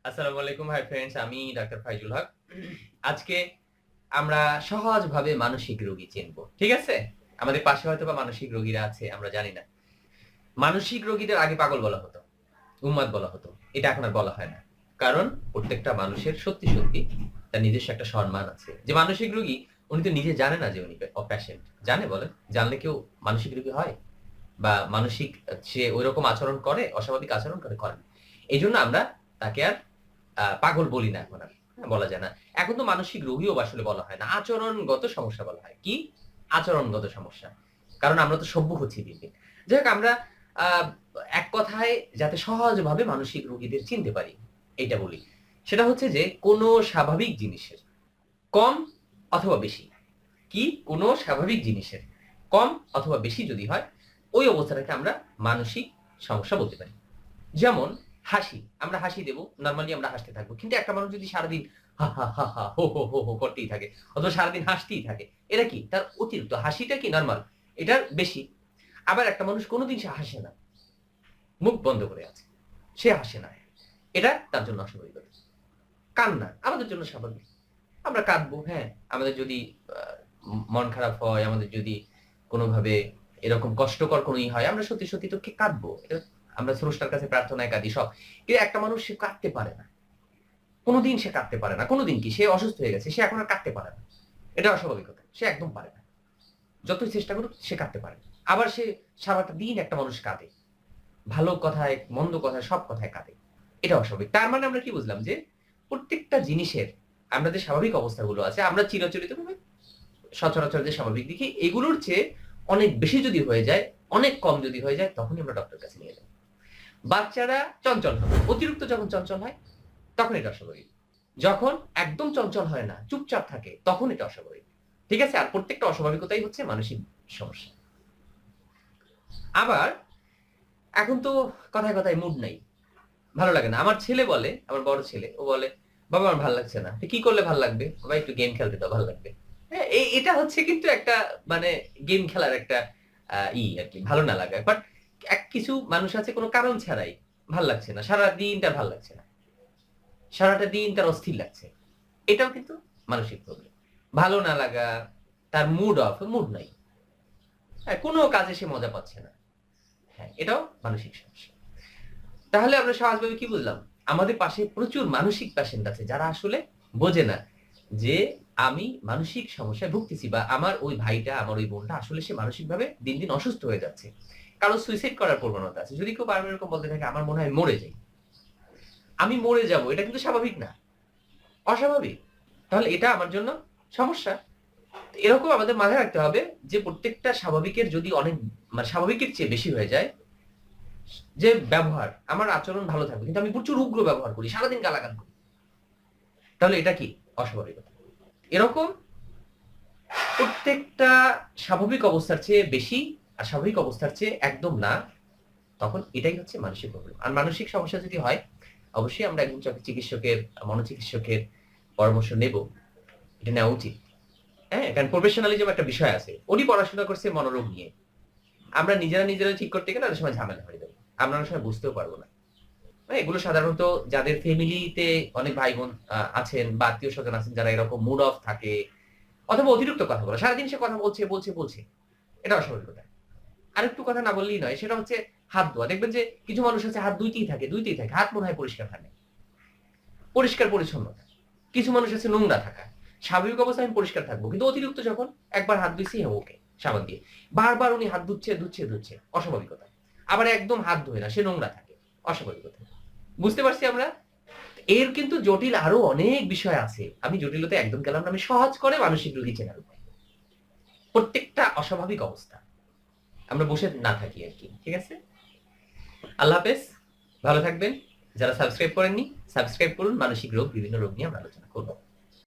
আসসালামু আলাইকুম hi friends, আমি ডাক্তার ফাইজুল হক। আজকে আমরা সহজভাবে মানসিক রোগী চিনব। ঠিক আছে? আমাদের পাশে হয়তোবা মানসিক রোগীরা আছে, আমরা জানি না। মানসিক রোগীদের আগে পাগল বলা হতো, উন্মাদ বলা হতো। এটা এখন আর বলা হয় না। কারণ প্রত্যেকটা মানুষের সত্যি তার নিজস্ব একটা সম্মান আছে। যে মানসিক রোগী, উনি তো নিজে জানে না যে উনি পেশেন্ট। জানে বলেন? জানলে কেউ মানসিক রোগী হয়? বা মানসিক সে ঐরকম আচরণ করে, অস্বাভাবিক আচরণ করে না। এইজন্য আমরা তাকে আর পাগল বলি না এখন আর। বলা যায় না। এখন তো মানসিক রোগীও আসলে বলা হয় না। আচরণগত সমস্যা বলা হয়। কি? আচরণগত সমস্যা। কারণ আমরা তো সভ্য হচ্ছি দিন, দিন। যাই হোক আমরা আ এক কথায় যাতে সহজভাবে মানসিক রোগীদের চিনতে পারি, এইটা বলি। সেটা হচ্ছে যে কোন স্বাভাবিক জিনিসের কম অথবা বেশি। কি? কোন স্বাভাবিক জিনিসের কম অথবা বেশি যদি হয়, ওই অবস্থাটাকে আমরা মানসিক সমস্যা বলতে পারি। যেমন হাসি। আমরা হাসি দেব, নরমালি আমরা হাসতে থাকবো। কিন্তু একটা মানুষ যদি সারাদিন হা, হা, হা, হা, হো, হো, হো, হো করতেই থাকে অথবা সারাদিন হাসতেই থাকে, এটা কি? তার অতিরিক্ত। হাসিটা কি নরমাল, এটার বেশি। আবার একটা মানুষ কোনদিন সে হাসে না, মুখ বন্ধ করে আছে, সে হাসে না, এটা তার জন্য অস্বাভাবিকতা। কান্না আমাদের জন্য স্বাভাবিক। আমরা কাঁদবো, হ্যাঁ। আমাদের যদি মন খারাপ হয়, আমাদের যদি কোনোভাবে এরকম কষ্টকর কোনো হয়, আমরা সত্যি তো কাঁদবো। এটা আমরা স্রষ্টার কাছে প্রার্থনায় কাঁদি সব। কিন্তু একটা মানুষ সে কাঁদতে পারে না। কোনদিন সে কাঁদতে পারে না। কোনদিন কি? সে অসুস্থ হয়ে গেছে। সে এখন আর কাঁদতে পারে না। এটা অস্বাভাবিকতা। সে একদম পারে না। যতই চেষ্টা করুক সে কাঁদতে পারে না। আবার সে সারাটা দিন একটা মানুষ কাঁদে। ভালো কথায়, মন্দ কথায় সব কথায় কাঁদে। এটা অস্বাভাবিক। তার মানে আমরা কি বুঝলাম? যে প্রত্যেকটা জিনিসের আমরা যে স্বাভাবিক অবস্থাগুলো আছে, আমরা চিরাচরিতভাবে সচরাচর যে স্বাভাবিক দেখি, এগুলোর চেয়ে অনেক বেশি যদি হয়ে যায়, অনেক কম যদি হয়ে যায়, তখনই আমরা ডক্টরের কাছে নিয়ে যাব। বাচ্চারা চঞ্চল হয়। অতিরিক্ত যখন চঞ্চল হয়, তখন এটা অস্বাভাবিক। যখন একদম চঞ্চল হয় না, চুপচাপ থাকে, তখন এটা অস্বাভাবিক। ঠিক আছে? আর প্রত্যেকটা অস্বাভাবিকতাই হচ্ছে মানসিক সমস্যা। আবার এখন তো কথায় মুড নাই। ভালো লাগে না। আমার ছেলে বলে, আমার বড় ছেলে, ও বলে, "বাবা আমার ভাল লাগছে না।" তো কি করলে ভাল লাগবে? "বাবা একটু গেম খেলতে দাও, ভাল লাগবে।" হ্যাঁ, এটা হচ্ছে কিন্তু একটা মানে গেম খেলার একটা আরকি ভালো না লাগা। বাট কিছু মানুষ আছে কোন কারণ ছাড়াই ভাল লাগছে না। সারাদিন তার ভাল লাগছে না। সারাটা দিন তার অস্থির লাগছে। এটাও কিন্তু মানসিক প্রবলেম। ভালো না লাগা, তার মুড অফ, মুড নাই। হ্যাঁ, কোন কাজে সে মজা পাচ্ছে না। হ্যাঁ, এটাও মানসিক সমস্যা। তাহলে আমরা সহজভাবে কি বুঝলাম? আমাদের পাশে প্রচুর মানসিক পেশেন্ট আছে যারা আসলে বোঝে না যে আমি মানসিক সমস্যায় ভুগতেছি বা আমার ওই ভাইটা, আমার ওই বোনটা আসলে সে মানসিকভাবে দিন অসুস্থ হয়ে যাচ্ছে। কারো সুইসাইড করার প্রবণতা আছে। যদি কেউ বারবার এরকম বলতে থাকে, "আমার মনে হয় মরে যাই।" আমি মরে যাবো, এটা কিন্তু স্বাভাবিক না। অস্বাভাবিক। তাহলে এটা আমার জন্য সমস্যা। এরকম আমাদের মাথায় রাখতে হবে যে প্রত্যেকটা স্বাভাবিকের যদি অনেক মানে স্বাভাবিকের চেয়ে বেশি হয়ে যায়, যে ব্যবহার, আমার আচরণ ভালো থাকবে। কিন্তু আমি প্রচুর উগ্র ব্যবহার করি। সারাদিন গালাগাল করি। তাহলে এটা কি? অস্বাভাবিকতা। এরকম প্রত্যেকটা স্বাভাবিক অবস্থার চেয়ে বেশি আর স্বাভাবিক অবস্থার চেয়ে একদম না, তখন এটাই হচ্ছে মানসিক প্রবলেম। আর মানসিক সমস্যা যদি হয়, অবশ্যই আমরা একজন চিকিৎসকের, মনোচিকিৎসকের পরামর্শ নেব। এটা নেওয়া উচিত। হ্যাঁ? কারণ প্রফেশনালিজম একটা বিষয় আছে। উনি পড়াশোনা করছে মনোরোগ নিয়ে। আমরা নিজেরা ঠিক করতে গেলে অনেক সময় ঝামেলা হয়ে যাবে। আমরা অনেক সময় বুঝতেও পারব না। হ্যাঁ, এগুলো সাধারণত যাদের ফ্যামিলিতে অনেক ভাই-বোন আছেন বা আত্মীয়স্বজন আছেন যারা এরকম মুড অফ থাকে অথবা অতিরিক্ত কথা বলে। সারাদিন সে কথা বলছে। এটা অস্বাভাবিকতা। আরেকটু কথা না বললেই নয়, সেটা হচ্ছে হাত ধোয়া। দেখবেন যে কিছু মানুষ আছে হাত ধুইতেই থাকে। হাত মনে হয় পরিষ্কার থাকে। পরিষ্কার-পরিচ্ছন্নতা। কিছু মানুষ আছে নোংরা থাকা। স্বাভাবিক অবস্থায় আমি পরিষ্কার থাকবো। কিন্তু অতিরিক্ত যখন একবার হাত ধুইছি, হ্যাঁ ওকে, সাবান দিয়ে। বারবার উনি হাত ধুচ্ছে। অস্বাভাবিকতা। আবার একদম হাত ধোয় না, সে নোংরা থাকে। অস্বাভাবিকতা। বুঝতে পারছি আমরা? এর কিন্তু জটিল আরো অনেক বিষয় আছে। আমি জটিলতায় একদম গেলাম না। আমি সহজ করে মানসিক রোগী চেনার উপায়। প্রত্যেকটা অস্বাভাবিক অবস্থা। আমরা বসে না থাকি আরকি। ঠিক আছে? আল্লাহ হাফেজ। ভালো থাকবেন। যারা সাবস্ক্রাইব করেননি, সাবস্ক্রাইব করুন। মানসিক রোগ, বিভিন্ন রোগ নিয়ে আমরা আলোচনা করব।